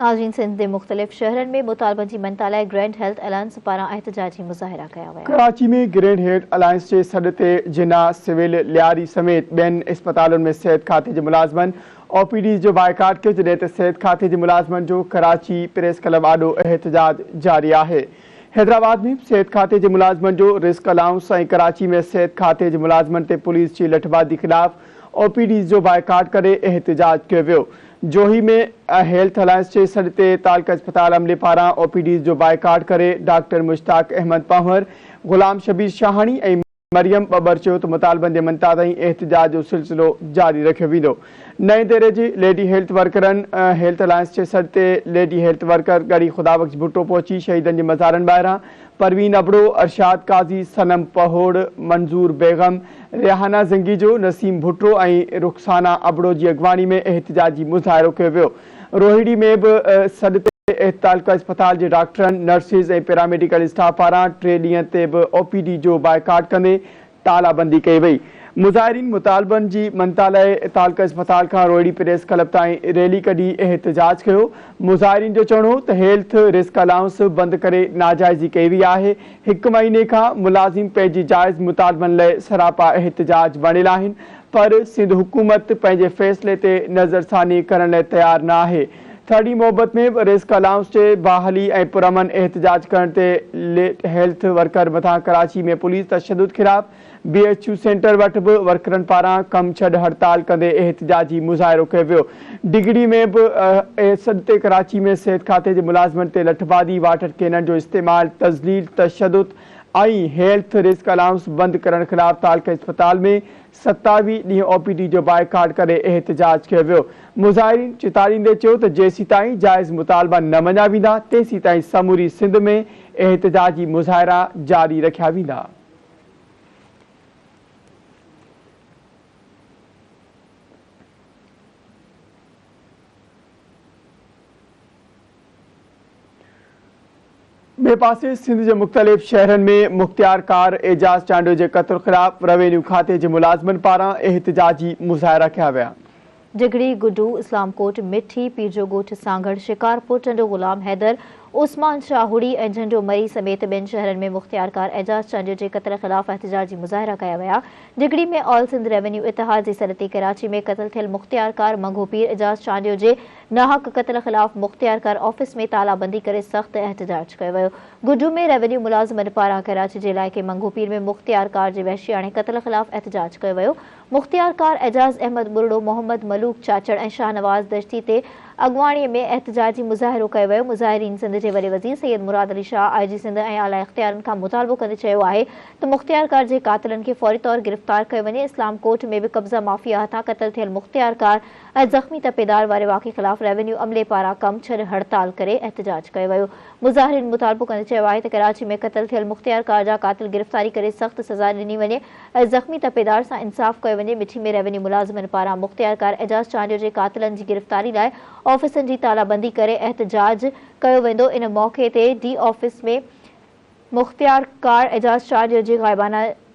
आजीन सिंध के मुख्तलिफ शहरनि में मुतालबनि जी मन्नत लाइ ग्रैंड हेल्थ अलायंस पारां एहतजाजी मुज़ाहिरा कया विया। कराची में ग्रैंड हेल्थ अलायंस के सॾ ते जिना सिविल लियारी समेत ॿियनि अस्पतालुनि में सिहत खाते के मुलाज़मनि OPD जो बाइकाट कयो, जॾहिं त सिहत खाते के मुलाज़मनि जो कराची प्रेस क्लब आॾो एहतजाज जारी है। हैदराबाद में सिहत खाते के मुलाज़मनि जो रिस्क अलाउंस ऐं कराची में सिहत खाते के मुलाज़मनि ते पुलिस की लठबाजी खिलाफ OPD जो बाइकाट करे एहतजाज किया वियो। जोही में हेल्थ अलायंस के सॾ ते तालका अस्पताल अमले पारां OPD जो बाइकाट करे डॉक्टर मुश्ताक अहमद पंवर, गुलाम शबीर शाहानी ऐं मरियम बबर चयो त मुतालबनि जे मन्नत ताईं एहतजाज जो सिलसिलो जारी रखियो वेंदो। नए दौरे जी लेडी हेल्थ वर्करनि हेल्थ अलायंस के सॾ ते लेडी हेल्थ वर्कर गड़ी खुदाबख्श भुट्टो पहुची शहीदनि जे मज़ारनि ॿाहिरां परवीन अबड़ो, अरशाद काज़ी, सनम पहोड़, मंजूर बेगम, रेहाना ज़ंगीजो, नसीम भुट्टो ऐं रुखसाना अबड़ो की अगवानी में एहतजाजी मुज़ाहिरो कियो वियो। रोहिड़ी में भी सॾ ते तालका अस्पताल के डॉक्टरनि, नर्सिस ऐं पैरामेडिकल स्टाफ पारां 3 ॾींहं ते भी OPD जो बाइकाट कंदे तालाबंदी कई वई। मुज़ाहिरीन मुतालबनि जी मन्नत लाइ तालका अस्पताल का रोहिड़ी प्रेस क्लब ताईं रैली कढी एहतजाज कियो। मुज़ाहिरीन जो चवणो त हेल्थ रिस्क अलाउंस बंद करे नाजाइज़ी कई वई आहे। 1 महीने का मुलाजिम पंहिंजी जायज़ मुतालबनि लाइ सरापा एहतजाज बणियल आहिनि, पर सिंध हुकूमत पंहिंजे फ़ैसिले ते नज़रसानी करण लाइ तैयार न आहे। थड़ी मोहब्बत में रिस्क अलाउंस के बहाली ऐं पुरअमन एहतजाज करण ते हेल्थ वर्कर मथा कराची में पुलिस तशद्दुद खिलाफ BHU सेंटर वट भी वर्करन पारां कम छड़ हड़ताल कंदे एहतजाजी मुज़ाहिरो कियो वियो। डिगड़ी में भी सॾ ते कराची में सिहत खाते के मुलाज़मनि ते लठबाजी, वाटर कैनन जो इस्तेमाल, तज़लील, तशद्दुद ऐं हेल्थ रिस्क अलाउंस बंद करण खिलाफ तालका अस्पताल में 27 ॾींहं OPD जो बाइकाट करे एहतजाज कियो वियो। मुज़ाहिरीन चितारींदे चयो त जेसीं ताईं जायज़ मुतालबा न मञा वेंदा तेसीं ताईं समूरी सिंध में एहतजाजी मुज़ाहिरा जारी रखिया वेंदा। बे पासे सिंध के मुख्तलिफ शहरन में मुख्तियार कार एजाज चांडियो के कत्ल खिलाफ रेवेन्यू खाते के मुलाजमन पारां एहतजाजी मुज़ाहिरा किया विया। डिगड़ी, गुडू, इस्लामकोट, मिठी, पीरजो गोठ, सांगड़, शिकारपुर, टंडो गुलाम हैदर, उस्मान शाहुड़ी ऐं झंडो मरी समेत ॿियनि शहरनि में मुख्तियार कार एजाज चांडियो के कत्ल खिलाफ एहतजाजी मुज़ाहिरा कया विया। डिगड़ी में ऑल सिंध रेवेन्यू इतिहाद जी सॾ ते कराची में कत्ल थियल मुख्तियार कार मंगोपीर एजाज चांडियो के नाहक कत्ल खिलाफ मुख्तियार कार ऑफिस में तालाबंदी करे सख्त एहतजाज किया वियो। गुडू में रेवेन्यू मुलाज़मनि पारां कराची के इलाइक़े मंगोपीर में मुख्तियार कार के वहशियाणे कत्ल खिलाफ एहतजाज किया वियो। मुख्तियार कार एजाज अहमद बुरड़ो, मोहम्मद मलूक चाचड़ ऐं शाहनवाज़ दश्ती ते अगवाणी में एहतजाजी मुज़ाहिरो किया वियो। मुज़ाहिरीन सिंध के वॾे वज़ीर सैयद मुराद अली शाह IG सिंध ऐं आला इख्तियारनि खां मुतालबो कंदे चयो आहे त मुख्तियार कार के कातिलनि खे फौरी तौर गिरफ़्तार कयो वञे। इस्लामकोट में भी कब्ज़ा माफ़िया हथां क़त्ल थियल मुख्तियार कार ऐं ज़ख़्मी तपेदार वारे वाक़े खिलाफ रेवेन्यू अमले पारां कम छड़ हड़ताल करे एहतजाज कियो वियो। मुज़ाहिरीन मुतालबो कंदे चयो आहे त कराची में क़त्ल थियल मुख्तियार कार जा कातिल गिरफ़्तारी करे सख्त सज़ा ॾिनी वञे ऐं ज़ख़्मी तपेदार सां इंसाफ़ कयो वञे। मिठी में रेवेन्यू मुलाज़मनि पारां मुख्तियार कार एजाज चांडियो के कातिलनि की गिरफ़्तारी लाइ ऑफिसनि की तालाबंदी करे एहतजाज कियो वेंदो। इन मौक़े ते D ऑफिस में मुख्तियार कार एजाज चांडियो के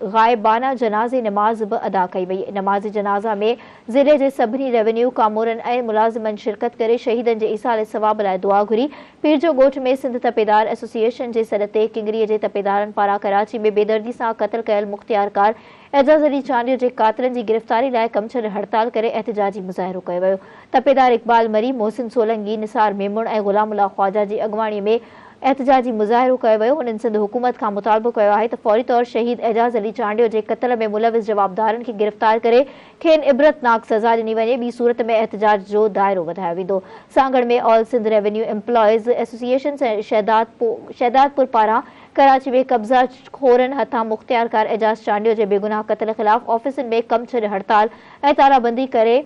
गायबाना जनाज़े नमाज भी अदा कई वई। नमाज़ जनाज़ा में ज़िले के सभी रेवेन्यू कामोरन ऐं मुलाज़मन शिरकत करे शहीदन के ईसाल सवाब लाइ दुआ घुरी। पीरजो गोठ में सिंध तपेदार एसोसिएशन के सॾ ते किंगरीअ के तपेदारनि पारां कराची में बेदर्दी से कत्ल कयल मुख्तियार कार एजाज अली चांडियो के कातिलनि की गिरफ़्तारी लाइ कम छड़ हड़ताल करे एहतजाजी मुज़ाहिरो कियो वियो। तपेदार इकबाल मरी, मोहसिन सोलंगी, निसार मेमुण ऐं गुलामुल्लाह ख्वाजा की अगवाणी में एहतजाजी मुज़ाहिरो कियो वियो। उन्हनि सिंध हुकूमत खां मुतालबो कियो आहे त फौरी तौर शहीद एजाज अली चांडियो के कत्ल में मुलविस जवाबदारनि खे गिरफ़्तार करे खेनि इबरतनाक सज़ा ॾिनी वञे। ॿी सूरत में एहतजाज जो दायरो वधायो वेंदो। सांगड़ में all Sindh revenue employees association Shahdadpur पारां कराची में कब्ज़ा खोरन हथां मुख्तियार कार एजाज चांडियो के बेगुनाह कत्ल खिलाफ ऑफिसनि में कम छड़ हड़ताल ऐं तालाबंदी करे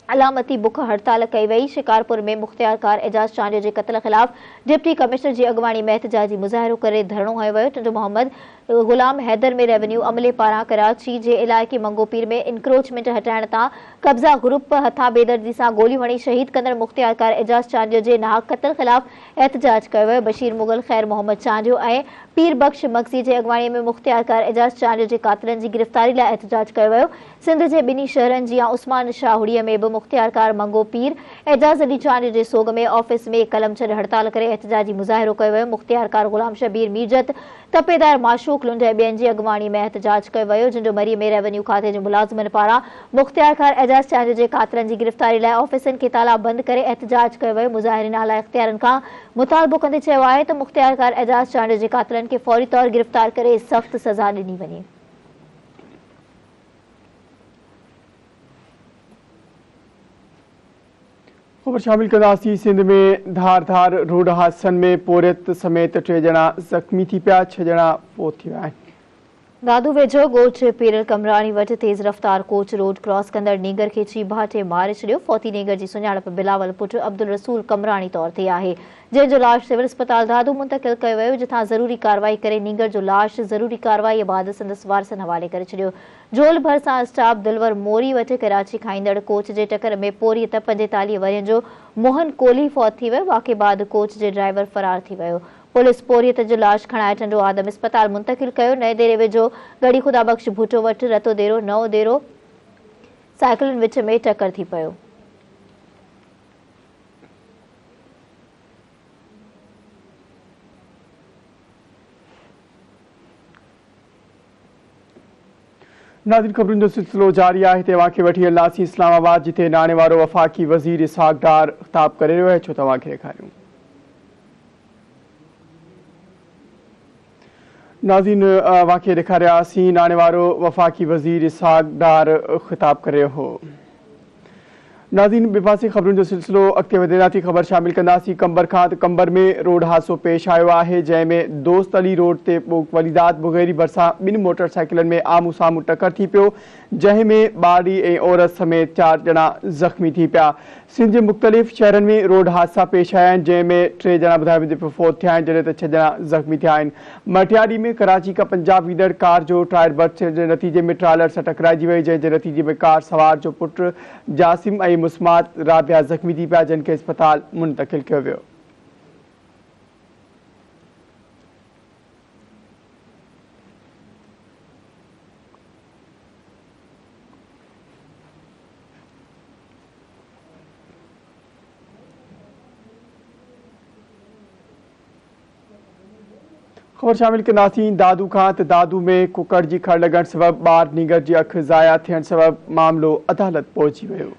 अलामती बुख हड़ताल कई वई। शिकारपुर में मुख्तियार कार एजाज चांडियो के कत्ल खिलाफ डिप्टी कमिश्नर की अगवाणी में एहतजाजी मुज़ाहिरो करे धरणो हयो वियो। टंडो मोहम्मद गुलाम हैदर में रेवेन्यू अमले पारां कराची जे इलाइक़े मंगोपीर में इंक्रोचमेंट हटाइण तां कब्ज़ा ग्रुप हथां बेदर्दी सां गोली हणी शहीद कंदड़ मुख्तियारकार एजाज चांडियो जे नाहक क़त्ल ख़िलाफ़ एहतजाज कयो वियो। बशीर मुगल ख़ैर मोहम्मद चांडियो ऐं पीर बख्श मगज़ी जे अॻवाणीअ में मुख्तियारकार एजाज चांडियो जे कातिलनि जी गिरफ़्तारी लाइ एहतजाज कयो वियो। सिंध जे ॿिन्ही शहरनि जियां उस्मान शाहुड़ीअ में बि मुख्तियारकार मंगो पीर एजाज अली चांडियो जे सोग में ऑफिस में कलम छॾ हड़ताल करे एहतजाजी मुज़ाहिरो कयो वियो। मुख्तियारकार गुलाम शबीर मीरजत तपेदार माशूक लुंड ऐं ॿियनि जी अॻवाणी में एहतजाज कयो वियो। झंडोमरी में रेवेन्यू खाते जे मुलाज़िमनि पारां मुख्तियारकार एजाज चांडियो जे कातिलनि जी गिरफ़्तारी लाइ ऑफिसनि खे ताला बंदि करे एहतजाज कयो वियो। मुज़ाहिरीन आला इख़्तियारनि खां मुतालबो कंदे चयो आहे त मुख्तियारकार एजाज चांडियो जे कातिलनि खे फौरी तौर गिरफ़्तार करे सख़्त सज़ा ॾिनी वञे। खबर शामिल कंदासीं। सिंध में धार रोड हादसनि में पोरियत समेत 3 ॼणा ज़ख़्मी थी पिया, 6 ॼणा फोत थी विया आहिनि। दादू वेझो ॻोठ पीरल कमराणी वटि तेज़ रफ़्तार कोच रोड क्रॉस कंदड़ नीगर खे चीभाटे मारे छॾियो। फौती नीगर जी सुञाणप बिलावल पुट अब्दुल रसूल कमराणी तौर ते आहे, जंहिंजो लाश सिविल अस्पताल दादू मुंतक़िल कयो वियो, जिथां ज़रूरी कार्रवाई करे नीगर जो लाश ज़रूरी कार्रवाईअ बाद संदसि वारसनि हवाले करे छॾियो। झोल भर सां स्टाफ दिलवर मोरी वटि कराची खाईंदड़ कोच जे टकर में पोरीअ त 45 वरियनि जो मोहन कोहली फौत थी वियो। वाक़े बाद कोच जे ड्राइवर फरार थी वियो। पुलिस पोरियत जो लाश खणाए टंडो आदम अस्पताल मुंतक़िल कयो। नए देरे वेझो गड़ी खुदा बख्श भुटो वटि रतो देरो नओं देरो साइकिलुनि विच में टकर थी पियो। नाज़रीन, ख़बरुनि जो सिलसिलो जारी आहे। हिते तव्हांखे वठी हलंदासीं इस्लामाबाद, जिथे नाणे वारो वफ़ाक़ी वज़ीर इसहाक़ डार ख़िताब करे रहियो आहे। छो तव्हांखे ॾेखारियूं। नाज़रीन, वाक़े ॾेखारियासीं नाणे वारो वफ़ाक़ी वज़ीर इसहाक़ डार ख़िताब करे रहियो हो। नाज़रीन, ॿिए पासे ख़बरुनि जो सिलसिलो अॻिते वधे थी। ख़बर शामिल कंदासीं कंबर खां। कंबर में रोड हादसो पेश आयो आहे, जंहिंमें दोस्त अली रोड ते वलीदात बुग़ैरी भरिसां 2 मोटरसाइकिलनि में आमू साम्हूं टकर थी पियो, जंहिंमें ॿारी ऐं औरत समेत 4 ॼणा ज़ख़्मी थी पिया। सिंध जे मुख़्तलिफ़ शहरनि में रोड हादसा पेश आया आहिनि, जंहिंमें 3 ॼणा ॿुधाए वञे पियो फोत थिया आहिनि, जॾहिं त 6 ॼणा ज़ख़्मी थिया आहिनि। मटियारी में कराची खां पंजाब ईंदड़ कार जो टायर बस्ट जे नतीजे में ट्रालर सां टकराइजी वई, जंहिं जे नतीजे में कार सवार जो पुटु जासिम ऐं मुस्मात राबिया ज़ख़्मी थी पिया, जिन खे अस्पताल मुंतक़िल कयो वियो। ख़बर शामिल कंदासीं दादू खां। त दादू में कुकड़ जी खड़ लॻण सबबि ॿार नीगर जी अखि ज़ाया थियण सबबि मामिलो अदालत पहुची वियो।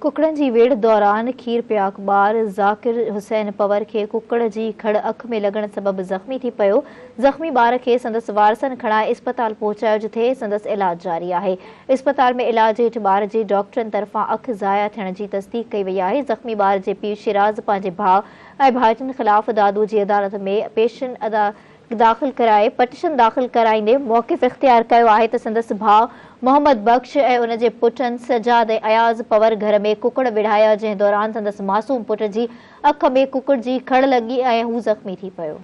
कुकड़नि जी वेड़ दौरान खीर पियाक ॿार ज़ाकिर हुसैन पवर खे कुकड़ जी खड़ अखि में लॻण सबबि ज़ख़्मी थी पियो। ज़ख़्मी ॿार खे संदसि वारसनि खणाए इस्पताल पहुचायो, जिथे संदसि इलाज जारी आहे। इस्पताल में इलाज हेठि ॿार जे डॉक्टरनि तरफ़ां अखि ज़ाया थियण जी तस्दीक़ कई वई आहे। ज़ख़्मी ॿार जे पीउ शिराज़ पंहिंजे भाउ ऐं भाइटियुनि ख़िलाफ़ दादू जी अदालत में पटिशन दाख़िल कराईंदे मौक़िफ़ इख़्तियार कयो आहे त संदसि भाउ मोहम्मद बख्श ऐं उन जे पुटनि सजाद ऐं अयाज़ पवर घर में कुकड़ विढ़ाया, जंहिं दौरान संदसि मासूम पुट जी अखि में कुकड़ जी खड़ लॻी ऐं हू ज़ख़्मी थी पियो।